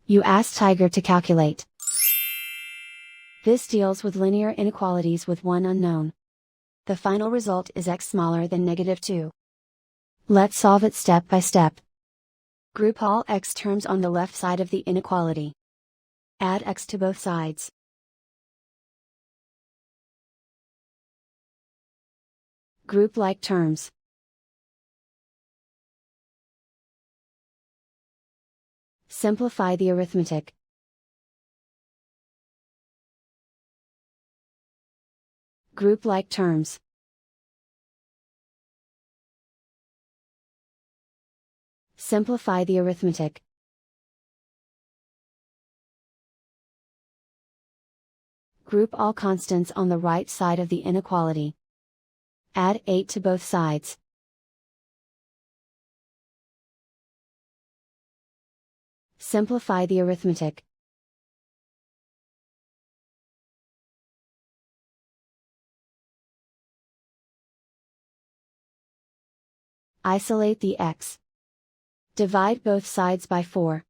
You ask Tiger to calculate. This deals with linear inequalities with one unknown. The final result is x smaller than -2. Let's solve it step by step. Group all x terms on the left side of the inequality. Add x to both sides. Group like terms. Simplify the arithmetic. Group like terms. Simplify the arithmetic. Group all constants on the right side of the inequality. Add 8 to both sides. Simplify the arithmetic. Isolate the x. Divide both sides by 4.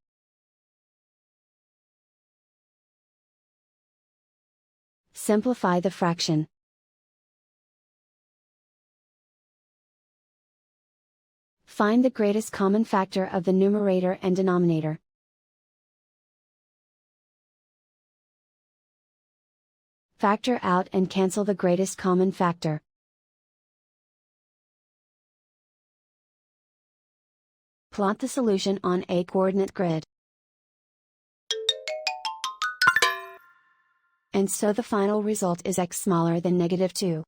Simplify the fraction. Find the greatest common factor of the numerator and denominator. Factor out and cancel the greatest common factor. Plot the solution on a coordinate grid. And so the final result is x smaller than -2.